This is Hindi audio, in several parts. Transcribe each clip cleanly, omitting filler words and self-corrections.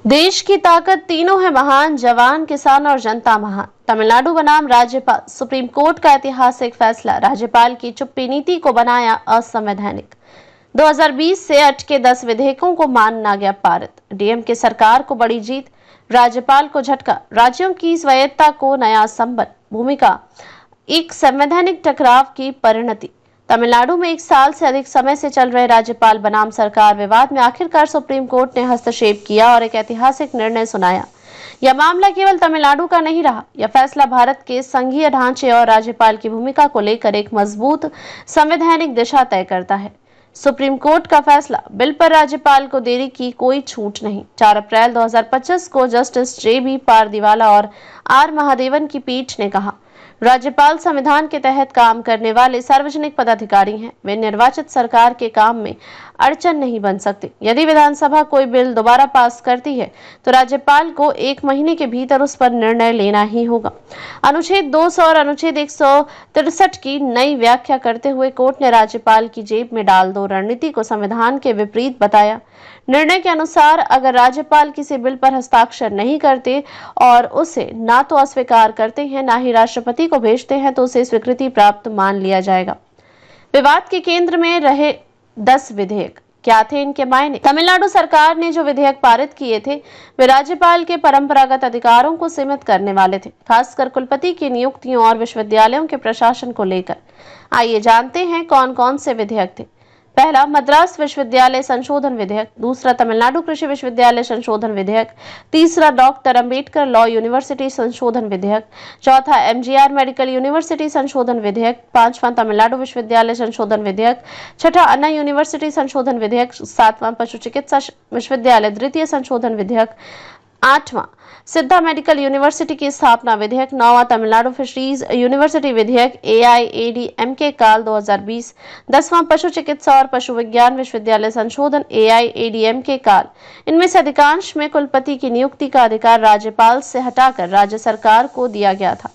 देश की ताकत तीनों है महान, जवान, किसान और जनता महान। तमिलनाडु बनाम राज्यपाल। सुप्रीम कोर्ट का ऐतिहासिक फैसला। राज्यपाल की चुप्पी नीति को बनाया असंवैधानिक। 2020 से अटके 10 विधेयकों को माना गया पारित। डीएम की सरकार को बड़ी जीत, राज्यपाल को झटका। राज्यों की स्वायत्तता को नया संबल। भूमिका एक संवैधानिक टकराव की परिणति। तमिलनाडु में 1 साल से अधिक समय से चल रहे राज्यपाल बनाम सरकार विवाद में आखिरकार सुप्रीम कोर्ट ने हस्तक्षेप किया और एक ऐतिहासिक निर्णय सुनाया। यह मामला केवल तमिलनाडु का नहीं रहा, यह फैसला भारत के संघीय ढांचे और राज्यपाल की भूमिका को लेकर एक मजबूत संवैधानिक दिशा तय करता है। सुप्रीम कोर्ट का फैसला। बिल पर राज्यपाल को देरी की कोई छूट नहीं। 4 अप्रैल 2025 को जस्टिस JB पारदीवाला और R महादेवन की पीठ ने कहा, राज्यपाल संविधान के तहत काम करने वाले सार्वजनिक पदाधिकारी हैं। वे निर्वाचित सरकार के काम में अड़चन नहीं बन सकते। यदि विधानसभा कोई बिल दोबारा पास करती है तो राज्यपाल को 1 महीने के भीतर उस पर निर्णय लेना ही होगा। अनुच्छेद 200 और अनुच्छेद 163 की नई व्याख्या करते हुए कोर्ट ने राज्यपाल की जेब में डाल दो रणनीति को संविधान के विपरीत बताया। निर्णय के अनुसार अगर राज्यपाल किसी बिल पर हस्ताक्षर नहीं करते और उसे ना तो अस्वीकार करते हैं ना ही राष्ट्रपति को भेजते हैं तो उसे स्वीकृति प्राप्त मान लिया जाएगा। विवाद के केंद्र में रहे 10 विधेयक। क्या थे इनके मायने? तमिलनाडु सरकार ने जो विधेयक पारित किए थे वे राज्यपाल के परंपरागत अधिकारों को सीमित करने वाले थे, खासकर कुलपति की नियुक्तियों और विश्वविद्यालयों के प्रशासन को लेकर। आइए जानते हैं कौन कौन से विधेयक थे। पहला, मद्रास विश्वविद्यालय संशोधन विधेयक। दूसरा, तमिलनाडु कृषि विश्वविद्यालय संशोधन विधेयक। तीसरा, डॉक्टर अंबेडकर लॉ यूनिवर्सिटी संशोधन विधेयक। चौथा, MGR मेडिकल यूनिवर्सिटी संशोधन विधेयक। पांचवा, तमिलनाडु विश्वविद्यालय संशोधन विधेयक। छठा, अन्ना यूनिवर्सिटी संशोधन विधेयक। सातवां, पशु चिकित्सा विश्वविद्यालय द्वितीय संशोधन विधेयक। 8वां, सिद्धा मेडिकल यूनिवर्सिटी की स्थापना विधेयक। 9वां, तमिलनाडु फिशरीज यूनिवर्सिटी विधेयक AIADMK काल 2020। 10वां, पशु चिकित्सा और पशु विज्ञान विश्वविद्यालय संशोधन AIADMK काल। इनमें से अधिकांश में कुलपति की नियुक्ति का अधिकार राज्यपाल से हटाकर राज्य सरकार को दिया गया था।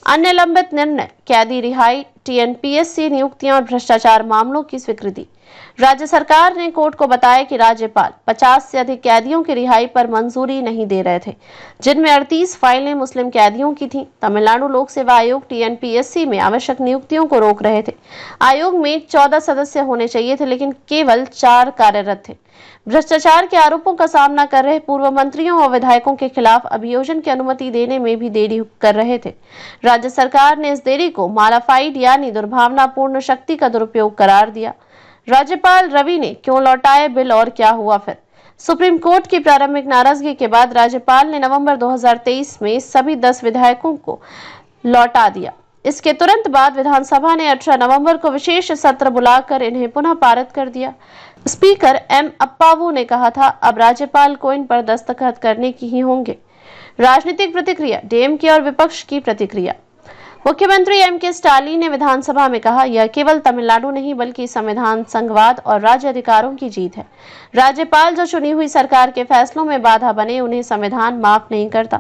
अन्य लंबित निर्णय, कैदी रिहाई, TNPSC नियुक्तियां और भ्रष्टाचार मामलों की स्वीकृति। राज्य सरकार ने कोर्ट को बताया कि राज्यपाल 50 से अधिक कैदियों की रिहाई पर मंजूरी नहीं दे रहे थे, जिनमें 38 फाइलें मुस्लिम कैदियों की थीं। तमिलनाडु लोक सेवा आयोग TNPSC में आवश्यक नियुक्तियों को रोक रहे थे। आयोग में 14 सदस्य होने चाहिए थे, लेकिन केवल 4 कार्यरत थे। भ्रष्टाचार के आरोपों का सामना कर रहे पूर्व मंत्रियों और विधायकों के खिलाफ अभियोजन की अनुमति देने में भी देरी कर रहे थे। राज्य सरकार ने इस देरी को मालाफाइड यानी दुर्भावनापूर्ण शक्ति का दुरुपयोग करार दिया। राज्यपाल रवि ने क्यों लौटाए बिल और क्या हुआ फिर? सुप्रीम कोर्ट की प्रारंभिक नाराजगी के बाद राज्यपाल ने नवंबर 2023 में सभी 10 विधायकों को लौटा दिया। इसके तुरंत बाद विधानसभा ने 18 नवंबर को विशेष सत्र बुलाकर इन्हें पुनः पारित कर दिया। स्पीकर M अप्पावू ने कहा था, अब राज्यपाल को इन पर दस्तखत करने की ही होंगे। राजनीतिक प्रतिक्रिया, DMK और विपक्ष की प्रतिक्रिया। मुख्यमंत्री M.K. स्टालिन ने विधानसभा में कहा, यह केवल तमिलनाडु नहीं बल्कि संविधान, संघवाद और राज्य अधिकारों की जीत है। राज्यपाल जो चुनी हुई सरकार के फैसलों में बाधा बने, उन्हें संविधान माफ नहीं करता।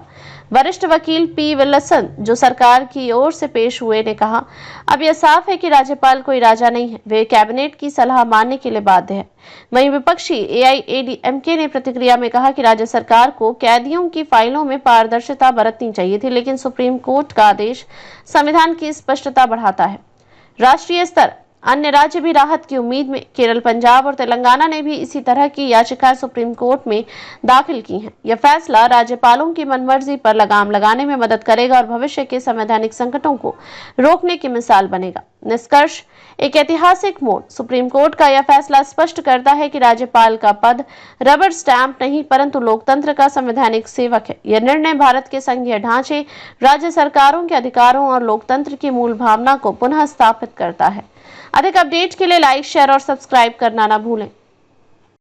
वरिष्ठ वकील P. विल्सन, जो सरकार की ओर से पेश हुए, ने कहा, अब यह साफ है कि राज्यपाल कोई राजा नहीं है, वे कैबिनेट की सलाह मानने के लिए बाध्य है। वहीं विपक्षी AIADMK ने प्रतिक्रिया में कहा कि राज्य सरकार को कैदियों की फाइलों में पारदर्शिता बरतनी चाहिए थी, लेकिन सुप्रीम कोर्ट का आदेश संविधान की स्पष्टता बढ़ाता है। राष्ट्रीय स्तर, अन्य राज्य भी राहत की उम्मीद में। केरल, पंजाब और तेलंगाना ने भी इसी तरह की याचिकाएं सुप्रीम कोर्ट में दाखिल की हैं। यह फैसला राज्यपालों की मनमर्जी पर लगाम लगाने में मदद करेगा और भविष्य के संवैधानिक संकटों को रोकने की मिसाल बनेगा। निष्कर्ष, एक ऐतिहासिक मोड़। सुप्रीम कोर्ट का यह फैसला स्पष्ट करता है कि राज्यपाल का पद रबर स्टैंप नहीं परंतु लोकतंत्र का संवैधानिक सेवक है। यह निर्णय भारत के संघीय ढांचे, राज्य सरकारों के अधिकारों और लोकतंत्र की मूल भावना को पुनः स्थापित करता है। अधिक अपडेट के लिए लाइक, शेयर और सब्सक्राइब करना ना भूलें।